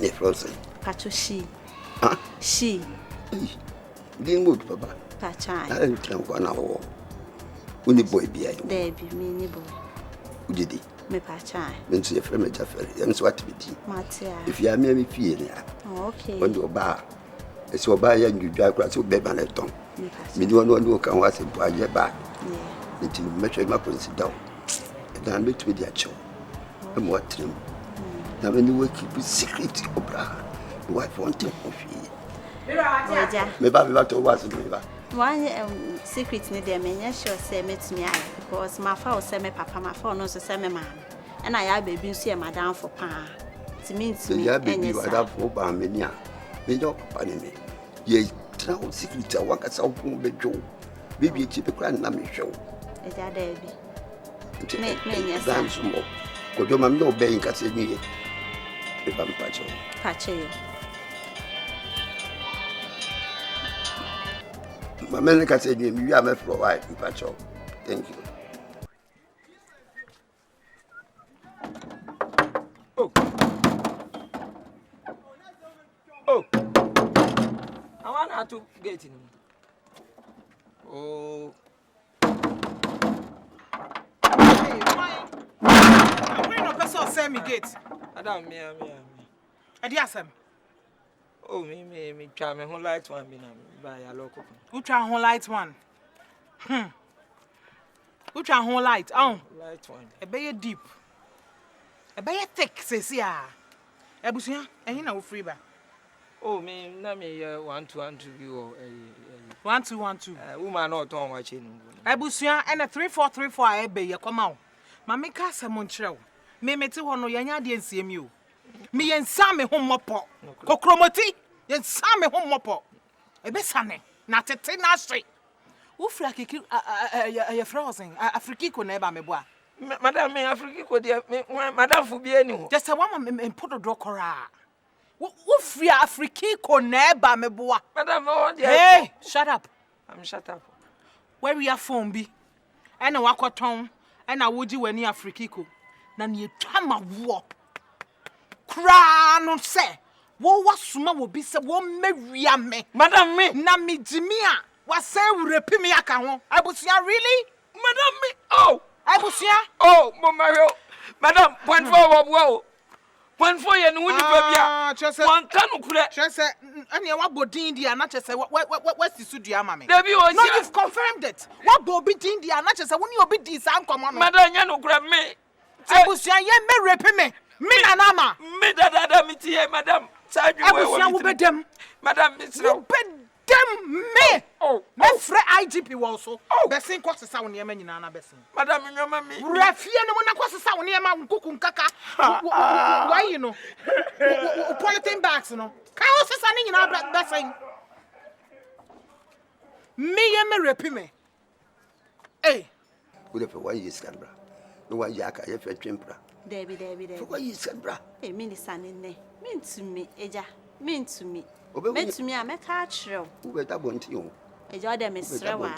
Ne frozen. Pacho she. Huh? She. Didn't go to Papa. Pacha. I didn't tell one hour. Only boy be I. There be me boy. Who did it? Me pacha. Then see a friend of Jaffer. And so what to be. Matia. If you are me feeling. Okay. When you bar. It's your buy and you drive across your bed and a tongue. Me don't know who can watch a boy your back. Yeah. Until you make sure you must sit down. And I'm with their child. I'm what trim. Now when you work keep a secret of bra. The wife wanted of you. Maybe I'm about to watch it. One secret need them and yes, sure say me to me because my father say me papa, my father knows say me man. And I have baby see madam for pa. It means to me. Yeah, baby, you are that for Bamania. Me no papa me. Ye travel secret I work as a bedroom. Baby, it's a grand name show. Is that there be? Me yes. Dance more. Could you no being Cassini? If I'm Pacho. Pacho. My man can say you are my for white, Pacho. Thank you. Oh, I want her to get in. Oh, I'm going to person send me gate. Madam, me. Adiasem. Oh, me, try me whole light one be by a local. Who try whole light one? Who try whole light? Oh, Light one. a bay deep. A bay thick, says ya. Abusua, and you know free ba. Oh, me, na me 1-2 you 1-2. Woman not on watching. Abusua and a 3-4 I bay ya come out. Mammy Cassa Montreal. Me meti hono yanya de NCMU. Me yensa me homopo. Kokromoti yensa me homopo. Ebe sane na tete na street. Wo fra kiki ya frozen Afrikiko na eba meboa. Madam, me Afrikiko de madam fu bi ani ho. Just say one me podo do kora. Wo fra Afrikiko na eba meboa. Madam, no dey. Hey, shut up. I'm shut up. Where we are phone bi. E na wakoton, e na woji wani Afrikiko. Na ne twa ma wo. Kra no se. Wo wasuma wo bi se wo mewia me. Madam me. Na me jimia. Wase urepi me aka ho. Abusua really? Madam me. Oh. Abusua? Oh, Mario. Madam, 0.4 wo. 0.4 ye no woni pa bia. Wan kanu kure. Chese anya wa bodin dia na chese what sisu dua ma me. Debi o No, you've confirmed it. What bobi din dia na chese woni obi di san komo no. Madam nya no kure me. Abusua ye me repi me. Me na nama. Me dada me tie madam. Abusua wo bedem. Madam Mr. Bedem me. Oh, me frɛ IGP wo so. Besin ko sesa wo niema nyina na besin. Madam nyoma me. Rafie no mo na ko sesa wo niema nkuku nkaka. Why you know? Polythene bags no. Ka wo sesa ni nyina besin. Me ye me repi me. Eh. Would have 1 year scandra. No one yak I have a trimpra. Debbie. For 1 year scandra. A minister in there. Mean to me, Eja. Mean to me. Mean to me, I make a trail. Who were that one to you? A Jordan Miss Rawa.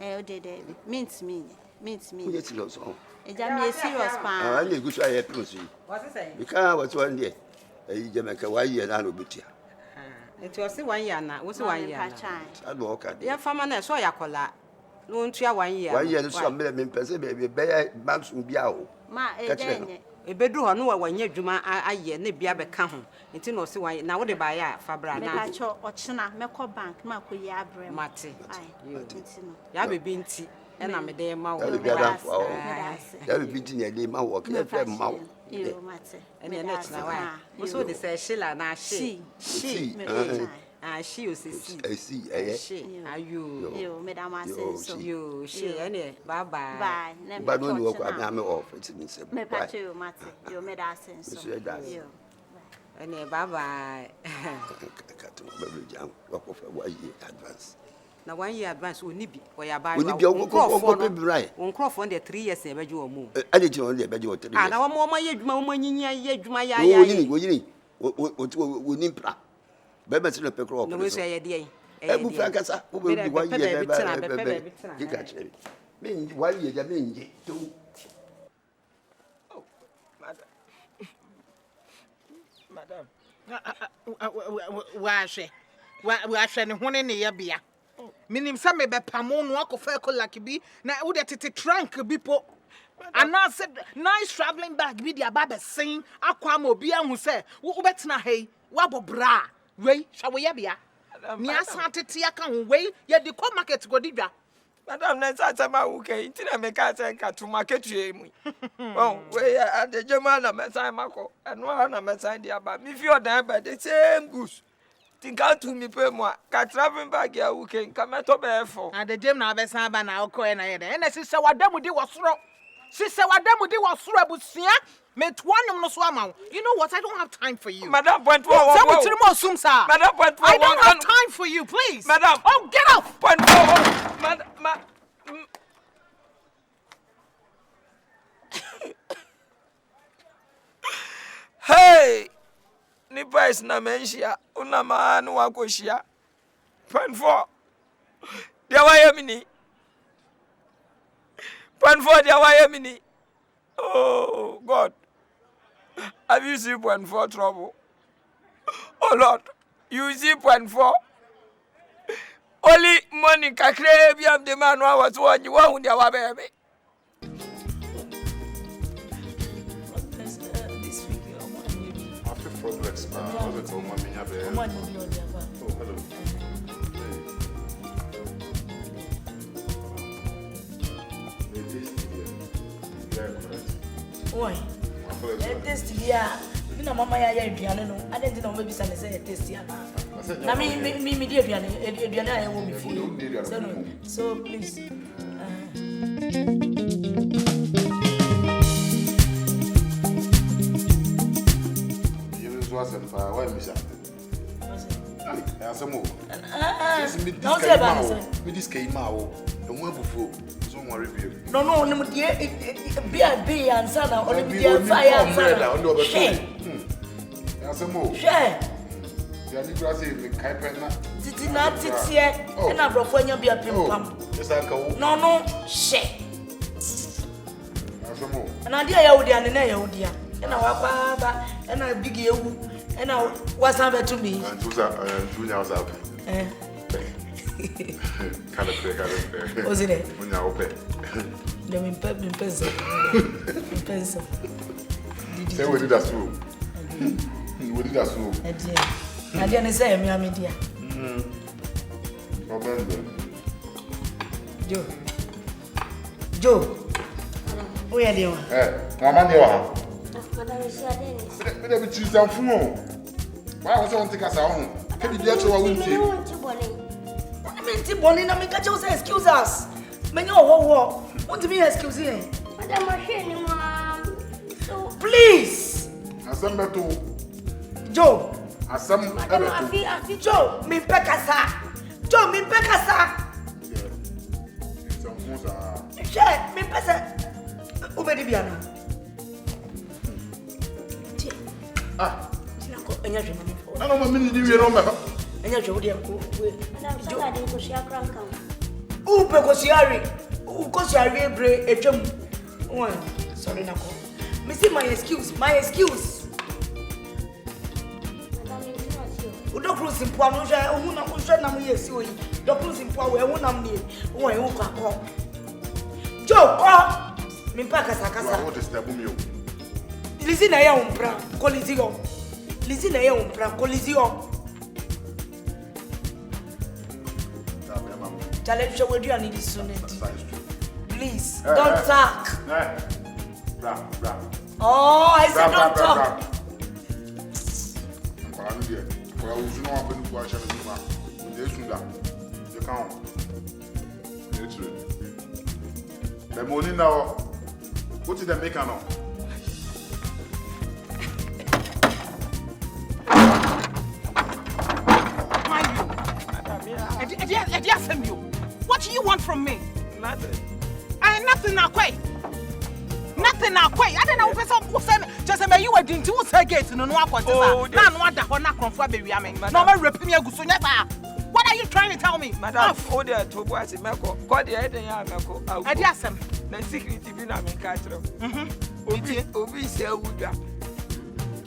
Oh, Debbie. Mean to me. Mean to me. yes, you also. Eja me a serious pan. I need good try to see. What's it saying? You can't was 1 year. A Jamaica 1 year and I will be here. It was 1 year now. What's 1 year? I walk at Your farmer saw your collar. No 1 year. 1 year, some million person, baby, bear months will be out. Ma, A bedroom, no 1 year, Juma, I year, ne be a become. Until no see why now what they buy Fabra. Pacho or China, Meko Bank, Marco Yabre, Mati. You Yabe Binti, and I'm a day mouth. That will be in a day, my work, every mouth. You, Mate. And the next now, so they say Sheila, now she, she was I see, she, are you, Madame, you, she, any, bye. But when you walk, I'm off. It's in the Me Pacho, Mate, you made us sense. Any bye. Walk off a 1 year advance. Now 1 year advance will be or your buy. Will you be right? On Crawford, the 3 years, a bedroom or more. I did you only a bedroom. And our more my Jumaya, we need pra. Bema sino pekro. No, we say a day. Ebu frankasa, who will be 1 year. Me 1 year, I mean, 2. Wa hwe ne hone ne ya bia. Minim se me be pamo no akofa ekolaki bi na wo de tete trunk bi po. Ana said nice traveling bag bi dia baba sen akwa ma obi ahu se wo betena hei wa bobra wei hwa wo ya bia. Ni asa tete aka ho wei ye de ko market go didwa. Madam na sa ma wuke intina me ka se ka to market ye mu. Oh we adejema na mesan mako eno na mesan dia ba mi fi odan ba the same goods tinka to mi pe mo ka traveling bag ya wuke nka meto be fo adejem na abesan ba na okọ na ye de na sise wadam di wosoro sise wadam di wosoro abusia me toanum no so ama. You know what, I don't have time for you. Madam point for Madam point for I don't have time for you, please. Madam, oh get off. Point for madam Hey, ni price na menshia, una maanu wako shia. Point for. Dia waye mini. Point for dia waye mini. Oh God. Have you seen point for trouble? Oh Lord, you see point for. Only money kakre bi am the man wa was one you want dia wa baby. Products, oh, hello. Why? Test here. You know, Mama, I no. I didn't know maybe some say test here. Na me dear piano, I won't be feel. So please. Why Misha? This came out. The one before, so more review. No, be and son, or be fire. Share. Did not sit here and I brought when you be a pimp. No, share. And I dear Yodia and Yodia. And I and I big you and I was happened to me. And Junior was up. Was it? When you're open. Let me pencil. Say we did that too. We did that too. I didn't say me, I'm dear. Joe. Where are you? Mama, you are. But choose some phone. Why was I want to take us home? Can you get your own team? I mean, Tiboni, I mean, catch us, excuse us. Men, oh, what do you mean, excuse me? Madam, please. Assemble to Joe. Assemble Joe, me pekasa. Joe, me pekasa. Some phones are. Share, me pesa. Ubedi biano. I don't want me to do it. And you're Jody. Madam, I didn't go share crank. Oh, because you are a chum. Sorry, Nako. Missy, my excuse. Don't cruise in Poanoja, who not Nam yes, you don't cruise in Power, who am near, who I won't call. Joe, Mimpaka Sakasa. What is the boom? Listen, I am proud, Collision. Listen, I am proud, Collision. Challenge show with you and it is soon. Please, don't talk. Oh, I said don't talk. The money now, what did they make now? What do you want from me? Nothing. Nothing now, quite. Nothing now, quite. I don't know if some just a you were doing two seconds no one for this. None want that one from baby. I mean, no man repeat What are you trying to tell me? Madam, oh, there to boys in Mako. God, the head and Yamako. I guess some. The secret to be not in Castro. Obi say Uda.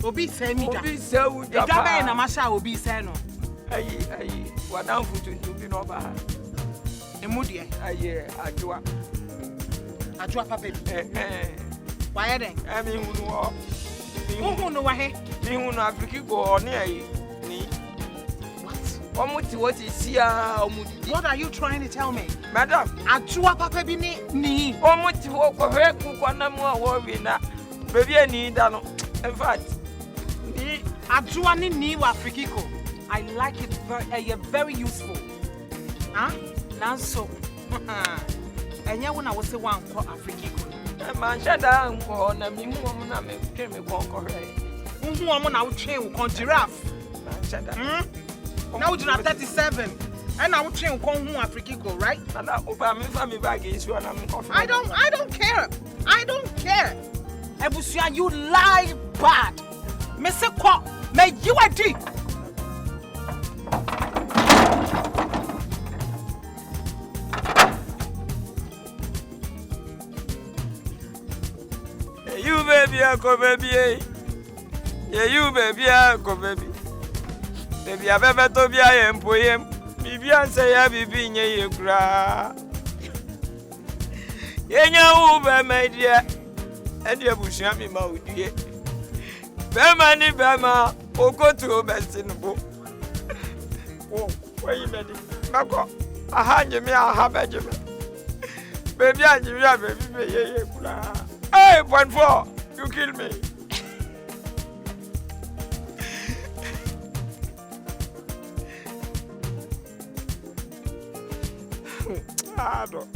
Obi say me da. Obi say we da. Edwa na masha obi say no. Ayi, wadan futu bi no ba. Emu de. Ayi, adwa. Adwa papa bi. Why then? I mean Who no wa he? Me hu no Africa go on ayi ni. What is here? What are you trying to tell me? Madam, Adwa papa bi ni. Omuti wo ko he ku kwana mu a wo wi na. Baby ani da no. In fact, ni Adwa ni wa Afrikiko. I like it very useful. Huh? Nanso. Enya wona wo se wan ko Afrikiko. Man shada nko na mi hu omo na me twe me kon ko hwe. Hu omo na wo twe wo kon giraffe. Man shada. Now we do 37. And now we train con who Afrikiko, right? I don't care. I don't care. Abusua, you lie bad. Me se kwa, me you a di. You baby, I go baby. Yeah, you baby, I go baby. Baby, I've ever told you I am for him. Bibi answer ya bibi nye ye kura. Yenya ube my dear. Edi Abusua mi ma udie. Bema ni bema okotu obesinbo. Oh, where you ready? Mako, ahanje me ahabeje me. Baby anje me baby ye kura. Hey, 0.4, you kill me. Ah, no.